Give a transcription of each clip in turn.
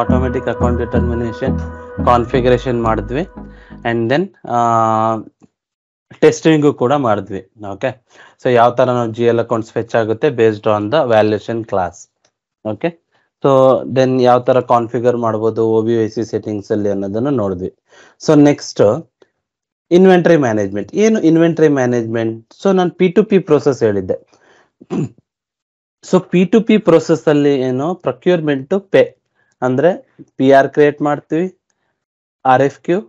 Automatic account determination configuration ಮಾಡಿದ್ವಿ and then testing ಕೂಡ ಮಾಡಿದ್ವಿ. ಓಕೆ, ಸೊ ಯಾವ ತರ ನಾವು GL ಅಕೌಂಟ್ಸ್ ಫೆಚ್ ಆಗುತ್ತೆ based on the valuation class. Okay, so then ಯಾವ ತರ ಕಾನ್ಫಿಗರ್ ಮಾಡ್ಬೋದು OBIC ಸೆಟ್ಟಿಂಗ್ಸ್ ಅಲ್ಲಿ ಅನ್ನೋದನ್ನು ನೋಡಿದ್ವಿ. So next inventory management. ಏನು ಇನ್ವೆಂಟರಿ ಮ್ಯಾನೇಜ್ಮೆಂಟ್? ಸೊ ನಾನು P2P ಪ್ರೋಸೆಸ್ ಹೇಳಿದ್ದೆ. ಸೊ P2P ಪ್ರೋಸೆಸ್ ಅಲ್ಲಿ ಏನು ಪ್ರೊಕ್ಯೂರ್ಮೆಂಟ್ ಟು ಪೇ ಅಂದ್ರೆ PR ಕ್ರಿಯೇಟ್ ಮಾಡ್ತೀವಿ, RFQ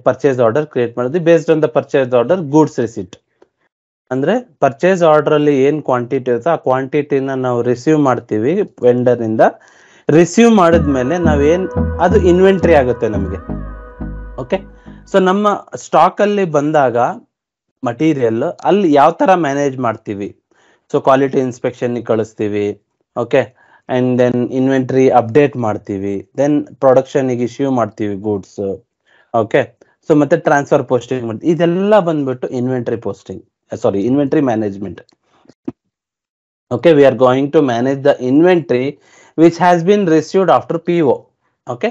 ಪರ್ಚೇಸ್ ಆರ್ಡರ್ ಕ್ರಿಯೇಟ್ ಮಾಡಿದ್ವಿ. Based on the purchase order goods receipt ಅಂದ್ರೆ ಪರ್ಚೇಸ್ ಆರ್ಡರ್ ಅಲ್ಲಿ ಏನ್ ಕ್ವಾಂಟಿಟಿ ಇರುತ್ತೋ ಆ ಕ್ವಾಂಟಿಟಿನ ನಾವು ರಿಸೀವ್ ಮಾಡ್ತೀವಿ ವೆಂಡರ್ ಇಂದ. ರಿಸೀವ್ ಮಾಡಿದ್ಮೇಲೆ ನಾವೇನ್ ಅದು ಇನ್ವೆಂಟರಿ ಆಗುತ್ತೆ ನಮಗೆ. ಓಕೆ, ಸೊ ನಮ್ಮ ಸ್ಟಾಕ್ ಅಲ್ಲಿ ಬಂದಾಗ ಮಟೀರಿಯಲ್ ಅಲ್ಲಿ ಯಾವ ತರ ಮ್ಯಾನೇಜ್ ಮಾಡ್ತೀವಿ? ಸೊ ಕ್ವಾಲಿಟಿ ಇನ್ಸ್ಪೆಕ್ಷನ್ ಕಳಿಸ್ತೀವಿ. Okay, and then inventory update ಮಾಡ್ತೀವಿ, ದೆನ್ ಪ್ರೊಡಕ್ಷನ್ ಇಶ್ಯೂ ಮಾಡ್ತೀವಿ ಗೂಡ್ಸ್. ಓಕೆ, ಸೊ ಮತ್ತೆ ಟ್ರಾನ್ಸ್ಫರ್ ಪೋಸ್ಟಿಂಗ್ ಮಾಡ್ತೀವಿ. ಇದೆಲ್ಲ ಬಂದ್ಬಿಟ್ಟು inventory management. Okay, we are going to manage the inventory which has been received after PO. Okay,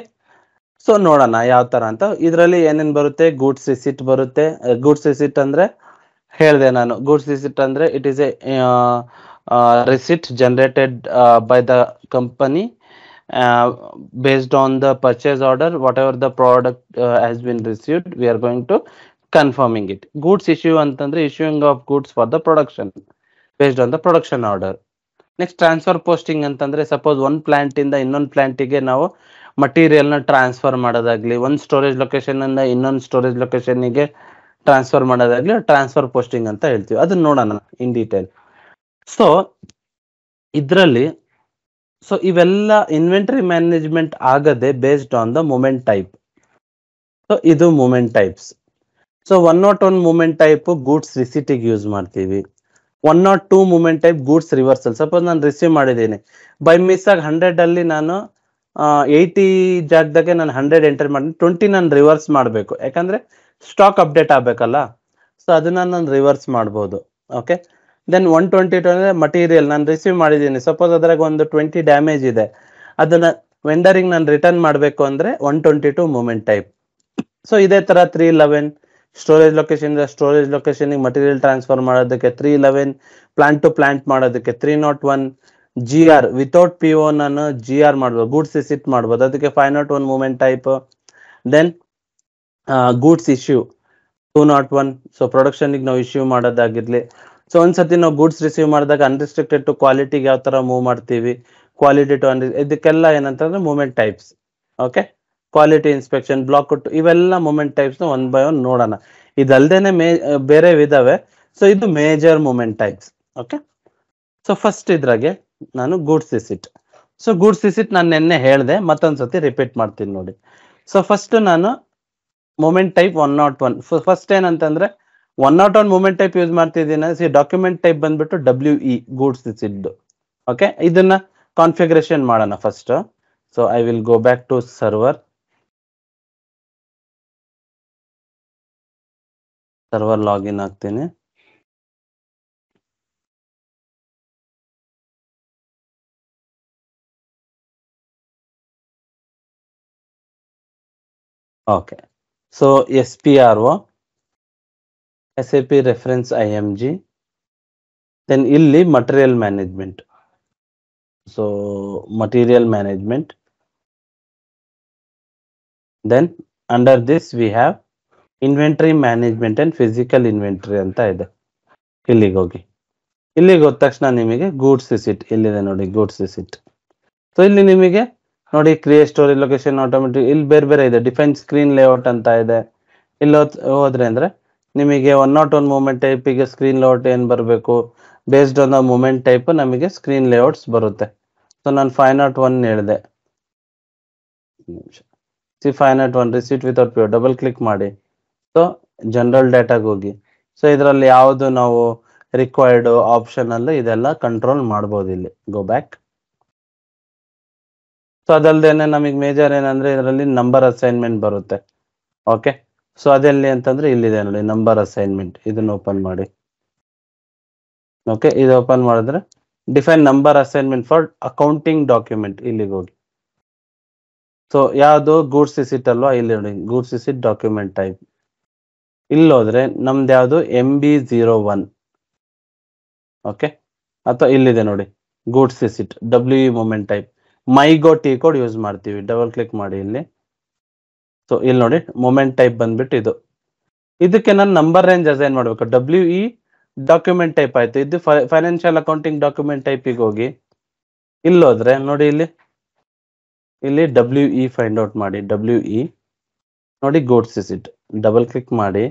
so ನೋಡೋಣ ಯಾವ ತರ ಅಂತ. ಇದರಲ್ಲಿ ಏನೇನ್ ಬರುತ್ತೆ? ಗೂಡ್ಸ್ ರಿಸಿಟ್ ಬರುತ್ತೆ. ಗೂಡ್ಸ್ ರಿಸಿಟ್ ಅಂದ್ರೆ ಹೇಳಿದೆ ನಾನು. ಗೂಡ್ಸ್ ರಿಸಿಟ್ ಅಂದ್ರೆ it is a receipt generated by the company based on the purchase order. Whatever the product has been received, we are going to confirming it. Goods issue ಅಂತಂದ್ರೆ issuing of goods for the production based on the production order. Next, transfer posting ಅಂತಂದ್ರೆ suppose ಒಂದ್ plant ಇಂದ ಇನ್ನೊಂದು ಪ್ಲಾಂಟಿಗೆ ನಾವು material ನ transfer ಮಾಡೋದಾಗ್ಲಿ, ಒಂದ್ storage location ಇಂದ ಇನ್ನೊಂದು ಸ್ಟೋರೇಜ್ ಲೊಕೇಶನ್ಗೆ ಟ್ರಾನ್ಸ್ಫರ್ ಮಾಡೋದಾಗ್ಲಿ ಟ್ರಾನ್ಸ್ಫರ್ ಪೋಸ್ಟಿಂಗ್ ಅಂತ ಹೇಳ್ತೀವಿ. ಅದನ್ನ ನೋಡೋಣ ಇನ್ ಡೀಟೇಲ್. ಸೊ ಇದರಲ್ಲಿ ಇವೆಲ್ಲ ಇನ್ವೆಂಟರಿ ಮ್ಯಾನೇಜ್ಮೆಂಟ್ ಆಗದೆ based on the movement type. So ಇದು movement types. So 101 movement type goods ರಿಸಿಟಿಗೆ ಯೂಸ್ ಮಾಡ್ತೀವಿ. 102 movement type goods reversal. Suppose ನಾನು ರಿಸೀವ್ ಮಾಡಿದ್ದೀನಿ, ಬೈ ಮಿಸ್ ಆಗಿ 100 ಅಲ್ಲಿ ನಾನು 80 ಜಾಗದಾಗೆ ನಾನು 100 ಎಂಟರ್ ಮಾಡಿ 20 ನಾನು ರಿವರ್ಸ್ ಮಾಡಬೇಕು, ಯಾಕಂದ್ರೆ ಸ್ಟಾಕ್ ಅಪ್ಡೇಟ್ ಆಗ್ಬೇಕಲ್ಲ. ಸೊ ಅದನ್ನ ನಾನು ರಿವರ್ಸ್ ಮಾಡ್ಬೋದು. ಓಕೆ, ದೆನ್ 122 ಅಂದ್ರೆ ಮಟೀರಿಯಲ್ ನಾನು ರಿಸೀವ್ ಮಾಡಿದ್ದೀನಿ, ಸಪೋಸ್ ಅದ್ರಾಗ ಒಂದು 20 ಡ್ಯಾಮೇಜ್ ಇದೆ, ಅದನ್ನ ವೆಂಡರಿಗೆ ನಾನು ರಿಟರ್ನ್ ಮಾಡಬೇಕು ಅಂದ್ರೆ 122 ಮೂಮೆಂಟ್ ಟೈಪ್. ಸೊ ಇದೇ ತರ 311 storage location storage location material transfer ಮಾಡೋದಕ್ಕೆ 311, ಪ್ಲಾಂಟ್ ಟು ಪ್ಲಾಂಟ್ ಮಾಡೋದಕ್ಕೆ 301, GR ವಿತೌಟ್ PO ನಾನು GR ಮಾಡ್ಬೋದು, ಗೂಡ್ಸ್ ರಿಸಿಟ್ ಮಾಡ್ಬೋದು, ಅದಕ್ಕೆ 501 movement type. Then goods issue 201. So ಪ್ರೊಡಕ್ಷನ್ಗೆ ನಾವು ಇಶ್ಯೂ ಮಾಡೋದಾಗಿರ್ಲಿ. ಸೊ ಒಂದ್ಸತಿ ನಾವು ಗೂಡ್ಸ್ ರಿಸೀವ್ ಮಾಡಿದಾಗ ಅನ್ರಿಸ್ಟ್ರಿಕ್ಟೆಡ್ ಟು ಕ್ವಾಲಿಟಿಗೆ ಯಾವ ತರ ಮೂವ್ ಮಾಡ್ತೀವಿ, ಕ್ವಾಲಿಟಿ ಟು ಇದಕ್ಕೆಲ್ಲ ಏನಂತಂದ್ರೆ movement types. Okay, quality inspection, block ಇವೆಲ್ಲ movement types one by one ನೋಡೋಣ. ಇದಲ್ದೇನೆ ಬೇರೆ ಇದಾವೆ. ಸೊ ಇದು major movement types. Okay, so first ಇದ್ರಾಗೆ ನಾನು goods receipt. So goods receipt ನಾನು ನಿನ್ನೆ ಹೇಳಿದೆ, ಮತ್ತೊಂದ್ಸತಿ ರಿಪೀಟ್ ಮಾಡ್ತೀನಿ ನೋಡಿ. ಸೊ ಫಸ್ಟ್ ನಾನು ಮೂಮೆಂಟ್ ಟೈಪ್ 101. ಫಸ್ಟ್ ಏನಂತಂದ್ರೆ 101 ಮೂಮೆಂಟ್ ಟೈಪ್ ಯೂಸ್ ಮಾಡ್ತಿದ್ದೀನಿ. ಡಾಕ್ಯುಮೆಂಟ್ ಟೈಪ್ ಬಂದ್ಬಿಟ್ಟು WE ಗೂಡ್ಸ್ ರಿಸಿಟ್. ಓಕೆ, ಇದನ್ನ ಕಾನ್ಫಿಗರೇಷನ್ ಮಾಡೋಣ first. So I will go back to server login ಆಗ್ತೀನಿ. Okay, so SPRO SAP reference IMG. Then ಇಲ್ಲಿ material management. So material management. Then under this we have inventory management and physical inventory ಅಂತ ಇದೆ. ಇಲ್ಲಿಗೆ ಹೋದ ತಕ್ಷಣ ನಿಮಗೆ goods receipt ಇಲ್ಲಿದೆ ನೋಡಿ, ಗೂಡ್ಸ್ ರಿಸಿಟ್. ಸೊ ಇಲ್ಲಿ ನಿಮಗೆ ನೋಡಿ ಕ್ರಿಯೇಟ್ ಸ್ಟೋರೇಜ್ ಲೊಕೇಶನ್ ಆಟೋಮೆಟಿಕ್, ಇಲ್ಲಿ ಬೇರೆ ಇದೆ. ಡಿಫೈನ್ ಸ್ಕ್ರೀನ್ ಲೇಔಟ್ ಅಂತ ಇದೆ. ಇಲ್ಲಿ ಹೋದ್ರೆ ಅಂದ್ರೆ ನಿಮಗೆ 101 ಮೂಮೆಂಟ್ ಟೈಪಿಗೆ ಸ್ಕ್ರೀನ್ ಲೇಔಟ್ ಏನ್ ಬರಬೇಕು, based on the movement type ನಮಗೆ ಸ್ಕ್ರೀನ್ ಲೇಔಟ್ಸ್ ಬರುತ್ತೆ. ಸೊ ನಾನು 501 ಹೇಳಿದೆ. 501 receipt without PO double click ಮಾಡಿ. ಸೊ ಜನರಲ್ ಡೇಟಾಗೆ ಹೋಗಿ. ಸೊ ಇದರಲ್ಲಿ ಯಾವುದು ನಾವು ರಿಕ್ವೈರ್ಡ್ ಆಪ್ಷನ್ ಅಲ್ಲಿ ಇದೆಲ್ಲ ಕಂಟ್ರೋಲ್ ಮಾಡ್ಬೋದು. ಇಲ್ಲಿ ಗೋ ಬ್ಯಾಕ್. ಸೊ ಅದಲ್ದೇನೆ ನಮಗೆ ಮೇಜರ್ ಏನಂದ್ರೆ ಇದರಲ್ಲಿ ನಂಬರ್ ಅಸೈನ್ಮೆಂಟ್ ಬರುತ್ತೆ. ಓಕೆ, ಸೊ ಅದೆಲ್ಲಿ ಅಂತಂದ್ರೆ ಇಲ್ಲಿದೆ ನೋಡಿ ನಂಬರ್ ಅಸೈನ್ಮೆಂಟ್. ಇದನ್ನ ಓಪನ್ ಮಾಡಿ. ಓಕೆ, ಇದು ಓಪನ್ ಮಾಡಿದ್ರೆ define number assignment for accounting document ಇಲ್ಲಿಗೆ ಹೋಗಿ. ಸೊ ಯಾವುದು ಗೂಡ್ಸ್ ರಿಸಿಟ್ ಅಲ್ವಾ, ಇಲ್ಲಿ ನೋಡಿ ಗೂಡ್ಸ್ ರಿಸಿಟ್ ಡಾಕ್ಯುಮೆಂಟ್ ಟೈಪ್. ಇಲ್ಲಿ ಹೋದ್ರೆ ನಮ್ದು ಯಾವುದು MB01. ಓಕೆ, ಅಥವಾ ಇಲ್ಲಿದೆ ನೋಡಿ goods receipt WE movement type. MIGO T code use ಮಾಡ್ತೀವಿ. ಡಬಲ್ ಕ್ಲಿಕ್ ಮಾಡಿ ಇಲ್ಲಿ. ಸೊ ಇಲ್ಲಿ ನೋಡಿ ಮೂಮೆಂಟ್ ಟೈಪ್ ಬಂದ್ಬಿಟ್ಟು ಇದು. ಇದಕ್ಕೆ ನಾನು ನಂಬರ್ ರೇಂಜ್ ಅಸೈನ್ ಮಾಡ್ಬೇಕು. WE ಡಾಕ್ಯುಮೆಂಟ್ ಟೈಪ್ ಆಯ್ತು. ಇದು ಫೈನಾನ್ಷಿಯಲ್ ಅಕೌಂಟಿಂಗ್ ಡಾಕ್ಯುಮೆಂಟ್ ಟೈಪಿಗೆ ಹೋಗಿ ಇಲ್ಲಿ ಹೋದ್ರೆ ನೋಡಿ ಇಲ್ಲಿ WE ಫೈಂಡ್ ಔಟ್ ಮಾಡಿ. WE ನೋಡಿ ಗೂಡ್ಸ್ ರಿಸಿಟ್ ಡಬಲ್ ಕ್ಲಿಕ್ ಮಾಡಿ.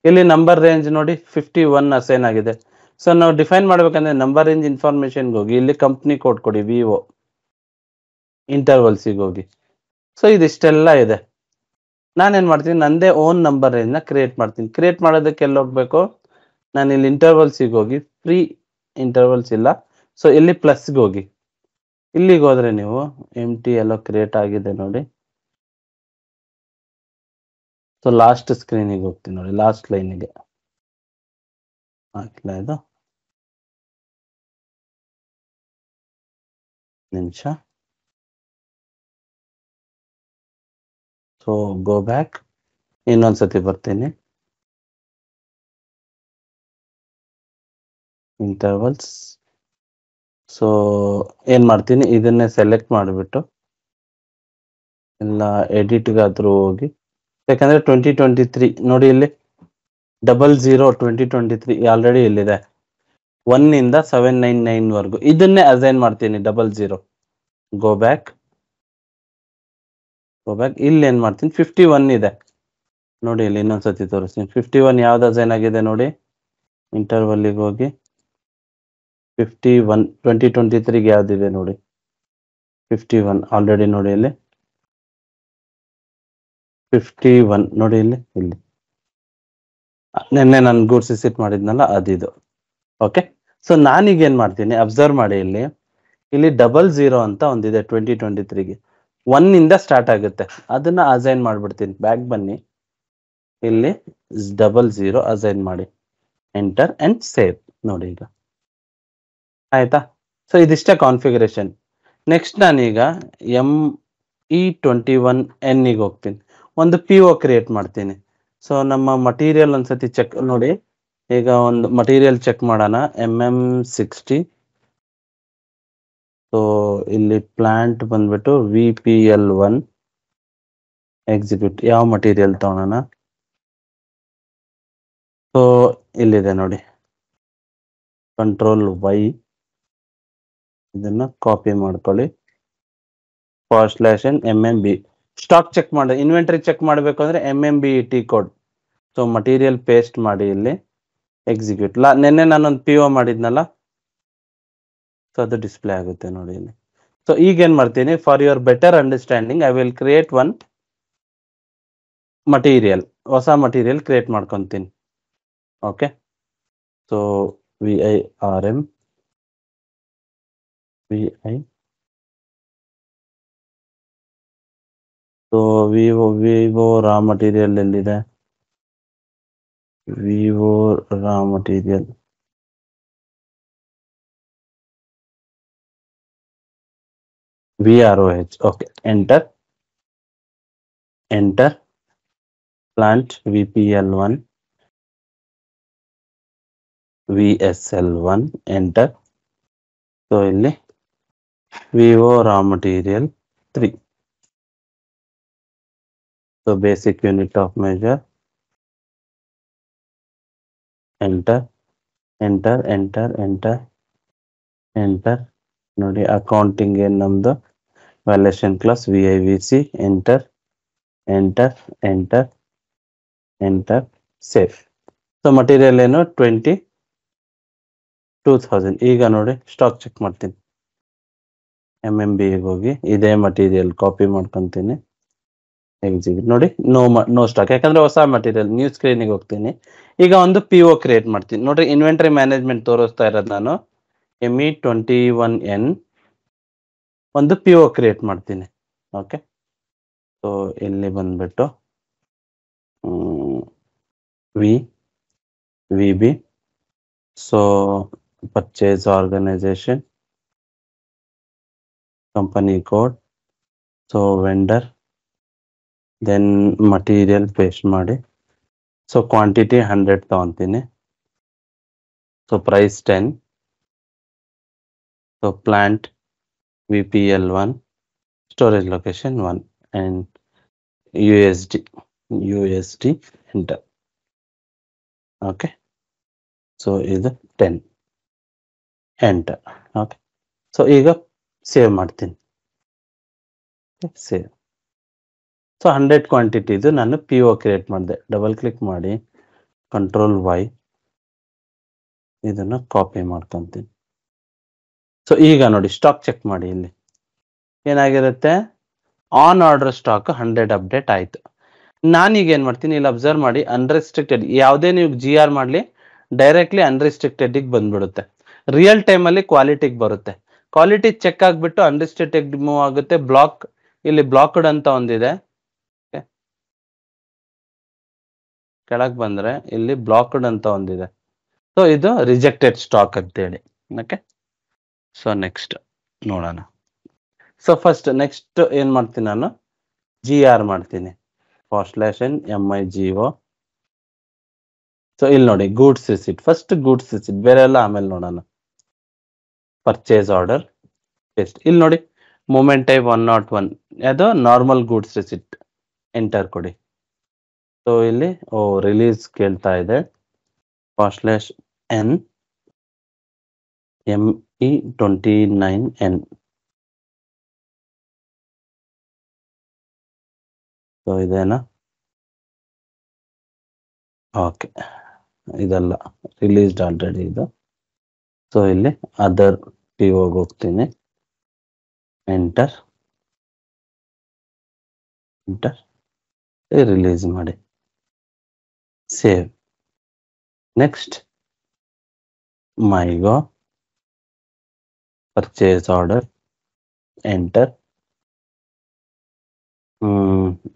ಇಲ್ಲಿ ನಂಬರ್ ರೇಂಜ್ ನೋಡಿ 51 ಅಸೈನ್ ಆಗಿದೆ. ಸೊ ನಾವು ಡಿಫೈನ್ ಮಾಡ್ಬೇಕಂದ್ರೆ ನಂಬರ್ ರೇಂಜ್ ಇನ್ಫಾರ್ಮೇಶನ್ಗೆ ಹೋಗಿ ಇಲ್ಲಿ ಕಂಪ್ನಿ ಕೋಡ್ ಕೊಡಿ, VO ಇಂಟರ್ವಲ್ಸಿಗೆ ಹೋಗಿ. ಸೊ ಇದಿಷ್ಟೆಲ್ಲ ಇದೆ. ನಾನೇನ್ ಮಾಡ್ತೀನಿ, ನಂದೇ ಓನ್ ನಂಬರ್ ರೇಂಜ್ ನ ಕ್ರಿಯೇಟ್ ಮಾಡ್ತೀನಿ. ಕ್ರಿಯೇಟ್ ಮಾಡೋದಕ್ಕೆ ಎಲ್ಲಿ ಹೋಗ್ಬೇಕು, ನಾನು ಇಲ್ಲಿ ಇಂಟರ್ವಲ್ಸಿಗೆ ಹೋಗಿ, ಫ್ರೀ ಇಂಟರ್ವಲ್ಸ್ ಇಲ್ಲ, ಸೊ ಇಲ್ಲಿ ಪ್ಲಸ್ಗೆ ಹೋಗಿ. ಇಲ್ಲಿಗೆ ಹೋದ್ರೆ ನೀವು MT ಎಲ್ಲೋ ಕ್ರಿಯೇಟ್ ಆಗಿದೆ ನೋಡಿ. ಸೊ ಲಾಸ್ಟ್ ಸ್ಕ್ರೀನಿಗೆ ಹೋಗ್ತೀನಿ ನೋಡಿ, ಲಾಸ್ಟ್ ಲೈನಿಗೆ ಹಾಕಿಲ್ಲ ಇದು ನಿಮಿಷ. ಸೊ ಗೋ ಬ್ಯಾಕ್, ಇನ್ನೊಂದ್ಸತಿ ಬರ್ತೀನಿ. ಇಂಟರ್ವಲ್ಸ್. ಸೊ ಏನ್ ಮಾಡ್ತೀನಿ, ಇದನ್ನೇ ಸೆಲೆಕ್ಟ್ ಮಾಡಿಬಿಟ್ಟು ಎಲ್ಲ ಎಡಿಟ್ಗಾದ್ರೂ ಹೋಗಿ, ಯಾಕಂದ್ರೆ 2023 ನೋಡಿ ಇಲ್ಲಿ 00 2023 ಆಲ್ರೆಡಿ ಇಲ್ಲಿದೆ. 1 ಇಂದ 799 ವರ್ಗು ಇದನ್ನೇ ಅಸೈನ್ ಮಾಡ್ತೀನಿ. 00 ಗೋ ಬ್ಯಾಕ್. ಇಲ್ಲಿ ಏನ್ ಮಾಡ್ತೀನಿ, 51 ಇದೆ ನೋಡಿ. ಇಲ್ಲಿ ಇನ್ನೊಂದ್ಸತಿ ತೋರಿಸ್ತೀನಿ. 51 ಯಾವ್ದು ಅಸೈನ್ ಆಗಿದೆ ನೋಡಿ. ಇಂಟರ್ವಲ್ಗೆ ಹೋಗಿ 51 2023 ಯಾವ್ದಿದೆ ನೋಡಿ. 51 ಆಲ್ರೆಡಿ ನೋಡಿ ಇಲ್ಲಿ 51 ನೋಡಿ ಇಲ್ಲಿ ನಿನ್ನೆ ನಾನು ಗೂಡ್ಸ್ ರಿಸಿಟ್ ಮಾಡಿದ್ನಲ್ಲ ಅದಿದು. ಓಕೆ, ಸೊ ನಾನೀಗ ಏನ್ ಮಾಡ್ತೀನಿ, ಅಬ್ಸರ್ವ್ ಮಾಡಿ ಇಲ್ಲಿ 00 ಅಂತ ಒಂದಿದೆ 2023ಗೆ. 1 ಇಂದ ಸ್ಟಾರ್ಟ್ ಆಗುತ್ತೆ, ಅದನ್ನ ಅಸೈನ್ ಮಾಡ್ಬಿಡ್ತೀನಿ. ಬ್ಯಾಕ್ ಬನ್ನಿ, ಇಲ್ಲಿ 00 ಅಸೈನ್ ಮಾಡಿ, ಎಂಟರ್ ಅಂಡ್ ಸೇವ್ ನೋಡಿ. ಈಗ ಆಯ್ತಾ? ಸೊ ಇದಿಷ್ಟೇ ಕಾನ್ಫಿಗರೇಷನ್. ನೆಕ್ಸ್ಟ್ ನಾನೀಗ ME21N ಗೆ ಹೋಗ್ತೀನಿ. ಒಂದು PO ಕ್ರಿಯೇಟ್ ಮಾಡ್ತೀನಿ. ಸೊ ನಮ್ಮ ಮಟೀರಿಯಲ್ ಒಂದ್ಸತಿ ಚೆಕ್ ನೋಡಿ. ಈಗ ಒಂದು ಮಟೀರಿಯಲ್ ಚೆಕ್ ಮಾಡೋಣ. MM60. ಸೊ ಇಲ್ಲಿ ಪ್ಲಾಂಟ್ ಬಂದ್ಬಿಟ್ಟು VPL1 ಎಕ್ಸಿಕ್ಯೂಟ್. ಯಾವ ಮಟೀರಿಯಲ್ ತಗೊಳ್ಳೋಣ? ಸೊ ಇಲ್ಲಿದೆ ನೋಡಿ, ಕಂಟ್ರೋಲ್ Y, ಇದನ್ನ ಕಾಪಿ ಮಾಡ್ಕೊಳ್ಳಿ. /MMB ಸ್ಟಾಕ್ ಚೆಕ್ ಮಾಡಿ, ಇನ್ವೆಂಟರಿ ಚೆಕ್ ಮಾಡಬೇಕು ಅಂದ್ರೆ MMBET code. So material paste ಮಾಡಿ ಇಲ್ಲಿ ಎಕ್ಸಿಕ್ಯೂಟ್. ನಿನ್ನೆ ನಾನೊಂದು PO ಮಾಡಿದ್ನಲ್ಲ, ಸೊ ಅದು ಡಿಸ್ಪ್ಲೇ ಆಗುತ್ತೆ ನೋಡಿ ಇಲ್ಲಿ. ಸೊ ಈಗ ಏನ್ ಮಾಡ್ತೀನಿ, for your better understanding I will create one material, ಹೊಸ ಮಟೀರಿಯಲ್ ಕ್ರಿಯೇಟ್ ಮಾಡ್ಕೊಂತೀನಿ. Okay, so VIRM so Vivo raw material ಎಲ್ಲಿದೆ? Vivo raw material VROH. Okay, enter plant VPL1 VSL1 enter. So ಇಲ್ಲಿ Vivo raw material 3. So basic unit of measure, enter ನೋಡಿ. Accounting ಏನ್ ನಮ್ದು valuation class VIVC, enter save. So material ಏನು 22,000. ಈಗ ನೋಡಿ stock check ಮಾಡ್ತೀನಿ. MMB ಹೋಗಿ ಇದೇ ಮಟೀರಿಯಲ್ ಕಾಪಿ ಮಾಡ್ಕೊಂತೀನಿ, ಎಕ್ಸಿಕ್ಯೂಟ್ ನೋಡಿ. ನೋ ಸ್ಟಾಕ್, ಯಾಕಂದ್ರೆ ಹೊಸ ಮಟೀರಿಯಲ್. ನ್ಯೂ ಸ್ಕ್ರೀನಿಗೆ ಹೋಗ್ತೀನಿ. ಈಗ ಒಂದು PO ಕ್ರಿಯೇಟ್ ಮಾಡ್ತೀನಿ ನೋಡ್ರಿ. ಇನ್ವೆಂಟರಿ ಮ್ಯಾನೇಜ್ಮೆಂಟ್ ತೋರಿಸ್ತಾ ಇರೋದು ನಾನು. ME21N ಒಂದು PO ಕ್ರಿಯೇಟ್ ಮಾಡ್ತೀನಿ. ಓಕೆ, ಸೊ ಇಲ್ಲಿ ಬಂದ್ಬಿಟ್ಟು VB. So purchase organisation, company code. So vendor, then material paste ಮಾಡಿ. ಸೊ ಕ್ವಾಂಟಿಟಿ 100 ತಗೊಂತೀನಿ. So price 10. So plant VPL1, storage location 1 and USD enter. Okay, so ಇದು 10 enter. Okay, so ಈಗ save ಮಾಡ್ತೀನಿ. Save. So 100 quantity ಇದು ನಾನು PO create ಮಾಡಿದೆ. Double click ಮಾಡಿ Ctrl Y ಇದನ್ನ ಕಾಪಿ ಮಾಡ್ಕೊಂತೀನಿ. ಸೊ ಈಗ ನೋಡಿ ಸ್ಟಾಕ್ ಚೆಕ್ ಮಾಡಿ. ಇಲ್ಲಿ ಏನಾಗಿರುತ್ತೆ, ಆನ್ ಆರ್ಡರ್ ಸ್ಟಾಕ್ 100 ಅಪ್ಡೇಟ್ ಆಯ್ತು. ನಾನೀಗ ಏನ್ ಮಾಡ್ತೀನಿ, ಇಲ್ಲಿ ಅಬ್ಸರ್ವ್ ಮಾಡಿ, ಅನ್ರೆಸ್ಟ್ರಿಕ್ಟೆಡ್ ಯಾವುದೇ ನೀವು GR ಮಾಡಲಿ ಡೈರೆಕ್ಟ್ಲಿ ಅನ್ರೆಸ್ಟ್ರಿಕ್ಟೆಡ್ ಬಂದ್ಬಿಡುತ್ತೆ. ರಿಯಲ್ ಟೈಮ್ ಅಲ್ಲಿ ಕ್ವಾಲಿಟಿಗೆ ಬರುತ್ತೆ. ಕ್ವಾಲಿಟಿ ಚೆಕ್ ಆಗ್ಬಿಟ್ಟು ಅನ್ರೆಸ್ಟ್ರಿಕ್ಟೆಡ್ ಮೂವ್ ಆಗುತ್ತೆ. ಬ್ಲಾಕ್, ಇಲ್ಲಿ ಬ್ಲಾಕ್ಡ್ ಅಂತ ಒಂದಿದೆ, ಕೆಳಗೆ ಬಂದ್ರೆ ಇಲ್ಲಿ ಬ್ಲಾಕ್ಡ್ ಅಂತ ಒಂದಿದೆ. ಸೊ ಇದು ರಿಜೆಕ್ಟೆಡ್ ಸ್ಟಾಕ್ ಅಂತೇಳಿ. ಓಕೆ, ಸೊ ನೆಕ್ಸ್ಟ್ ನೋಡೋಣ. ಸೊ ಫಸ್ಟ್ ನೆಕ್ಸ್ಟ್ ಏನ್ ಮಾಡ್ತೀನಿ, ನಾನು GR ಮಾಡ್ತೀನಿ. /MIGO. ಸೊ ಇಲ್ಲಿ ನೋಡಿ goods receipt, first goods receipt, ಬೇರೆ ಎಲ್ಲ ಆಮೇಲೆ ನೋಡೋಣ. Purchase order paste. ಇಲ್ಲಿ ನೋಡಿ ಮೂಮೆಂಟ್ ಟೈಪ್ 101, ಅದು ನಾರ್ಮಲ್ ಗೂಡ್ಸ್ ರಿಸಿಟ್. ಎಂಟರ್ ಕೊಡಿ. ಸೊ ಇಲ್ಲಿ ರಿಲೀಸ್ ಕೇಳ್ತಾ ಇದೆ. /ME29N. ಸೊ ಇದೇನಾ? ಓಕೆ, ಇದೆಲ್ಲ ರಿಲೀಸ್ಡ್ ಆಲ್ರೆಡಿ ಇದು. ಸೊ ಇಲ್ಲಿ ಅದರ್ PO ಹೋಗ್ತೀನಿ. ಎಂಟರ್ ರಿಲೀಸ್ ಮಾಡಿ, save. Next MIGO purchase order, enter.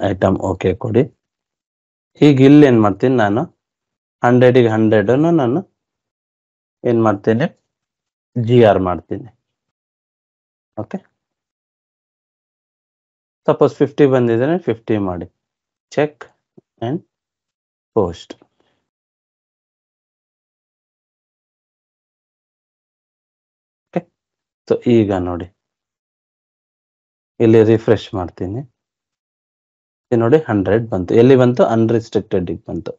Item okay ಕೊಡಿ. ಈಗ ಇಲ್ಲಿ ಏನ್ ಮಾಡ್ತೀನಿ, ನಾನು 100ಗೆ 100 ನಾನು ಏನ್ ಮಾಡ್ತೀನಿ, GR ಮಾಡ್ತೀನಿ. ಓಕೆ, ಸಪೋಸ್ 50 ಬಂದಿದ್ರೆ 50 ಮಾಡಿ, check and post. Okay, so ಈಗ ನೋಡಿ ಇಲ್ಲಿ ರಿಫ್ರೆಶ್ ಮಾಡ್ತೀನಿ. ನೋಡಿ 100 ಬಂತು. ಎಲ್ಲಿ ಬಂತು? ಅನ್ರಿಸ್ಟ್ರಿಕ್ಟೆಡ್ ಬಂತು.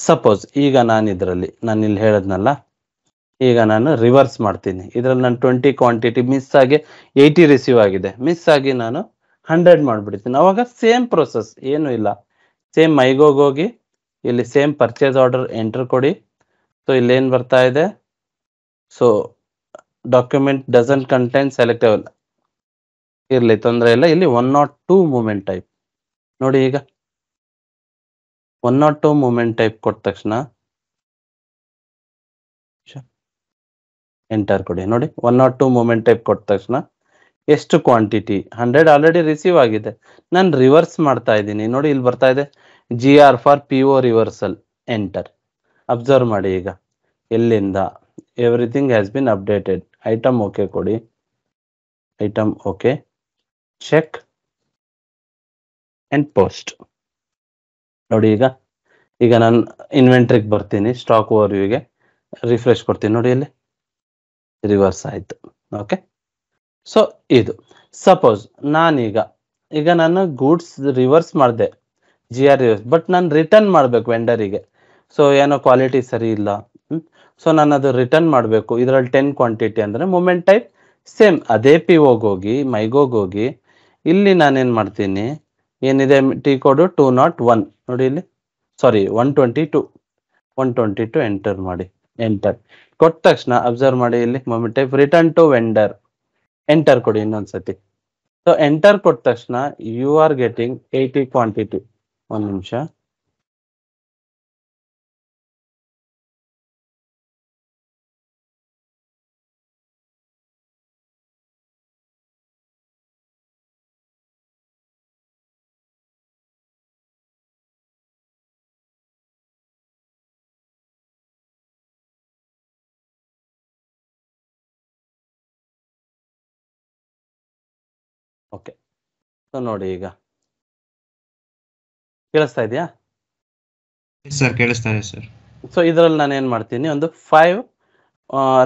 ಸಪೋಸ್ ಈಗ ನಾನು ಇಲ್ಲಿ ಹೇಳದ್ನಲ್ಲ, ಈಗ ನಾನು ರಿವರ್ಸ್ ಮಾಡ್ತೀನಿ. ಇದ್ರಲ್ಲಿ ನಾನು 20 ಕ್ವಾಂಟಿಟಿ ಮಿಸ್ ಆಗಿ 80 ರಿಸೀವ್ ಆಗಿದೆ. ಮಿಸ್ ಆಗಿ ನಾನು 100 ಮಾಡ್ಬಿಡ್ತೀನಿ. ಅವಾಗ ಸೇಮ್ ಪ್ರೊಸೆಸ್, ಏನು ಇಲ್ಲ. ಸೇಮ್ ಮೈಗೋಗೆ ಹೋಗಿ ಇಲ್ಲಿ ಸೇಮ್ ಪರ್ಚೇಸ್ ಆರ್ಡರ್ ಎಂಟರ್ ಕೊಡಿ. ಸೊ ಇಲ್ಲಿ ಏನ್ ಬರ್ತಾ ಇದೆ, ಸೊ ಡಾಕ್ಯುಮೆಂಟ್ ಡಸಂಟ್ ಕಂಟೈನ್ ಸೆಲೆಕ್ಟೇಬಲ್, ಇರ್ಲಿ ತೊಂದರೆ ಇಲ್ಲ. ಇಲ್ಲಿ 102 ಮೂಮೆಂಟ್ ಟೈಪ್ ನೋಡಿ. ಈಗ 102 ಮೂಮೆಂಟ್ ಟೈಪ್ ಕೊಟ್ಟ ತಕ್ಷಣ ಎಂಟರ್ ಕೊಡಿ. ನೋಡಿ 102 ಮೂಮೆಂಟ್ ಟೈಪ್ ಕೊಟ್ಟ ತಕ್ಷಣ ಎಷ್ಟು ಕ್ವಾಂಟಿಟಿ 100 ಆಲ್ರೆಡಿ ರಿಸೀವ್ ಆಗಿದೆ. ನಾನು ರಿವರ್ಸ್ ಮಾಡ್ತಾ ಇದ್ದೀನಿ. ನೋಡಿ ಇಲ್ಲಿ ಬರ್ತಾ ಇದೆ GR for PO reversal, enter. Observe ಮಾಡಿ ಈಗ ಎಲ್ಲಿಂದ everything has been updated. Item okay ಕೊಡಿ. Item okay, check and post. ನೋಡಿ ಈಗ ನಾನು ಇನ್ವೆಂಟ್ರಿಗೆ ಬರ್ತೀನಿ. ಸ್ಟಾಕ್ ಓವರ್ವ್ಯೂಗೆ ರಿಫ್ರೆಶ್ ಕೊಡ್ತೀನಿ. ನೋಡಿ ಇಲ್ಲಿ ರಿವರ್ಸ್ ಆಯ್ತು. ಓಕೆ, ಸೊ ಇದು ಸಪೋಸ್ ನಾನೀಗ ನಾನು ಗೂಡ್ಸ್ ರಿವರ್ಸ್ ಮಾಡಿದೆ, GR ರಿವರ್ಸ್, ಬಟ್ ನಾನು ರಿಟರ್ನ್ ಮಾಡಬೇಕು ವೆಂಡರಿಗೆ. ಸೊ ಏನೋ ಕ್ವಾಲಿಟಿ ಸರಿ ಇಲ್ಲ. ಸೊ ನಾನು ಅದು ರಿಟರ್ನ್ ಮಾಡಬೇಕು. ಇದರಲ್ಲಿ 10 ಕ್ವಾಂಟಿಟಿ ಅಂದರೆ ಮೂಮೆಂಟ್ ಟೈಪ್ ಸೇಮ್ ಅದೇ POಗೆ ಹೋಗಿ ಮೈಗೋಗೆ ಹೋಗಿ ಇಲ್ಲಿ ನಾನೇನು ಮಾಡ್ತೀನಿ, ಏನಿದೆ T ಕೋಡು 201 ನೋಡಿ ಇಲ್ಲಿ, ಸಾರಿ 122 ಎಂಟರ್ ಮಾಡಿ. ಎಂಟರ್ ಕೊಟ್ಟ ತಕ್ಷಣ ಅಬ್ಸರ್ವ್ ಮಾಡಿ ಇಲ್ಲಿ movement type return to vendor, enter ಕೊಡಿ ಇನ್ನೊಂದ್ಸತಿ. ಸೊ ಎಂಟರ್ ಕೊಟ್ಟ ತಕ್ಷಣ ಯು ಆರ್ ಗೆಟಿಂಗ್ 80 ಕ್ವಾಂಟಿಟಿ. ಒಂದು ನಿಮಿಷ, ಓಕೆ. ಸೊ ನೋಡಿ ಈಗ ಕೇಳಿಸ್ತಾ ಇದೆಯಾ? ಸರ್ ಕೇಳಿಸ್ತಾ ಇದೆ ಸರ್. ಸೊ ಇದರಲ್ಲಿ ನಾನು ಏನು ಮಾಡ್ತೀನಿ, ಒಂದು 5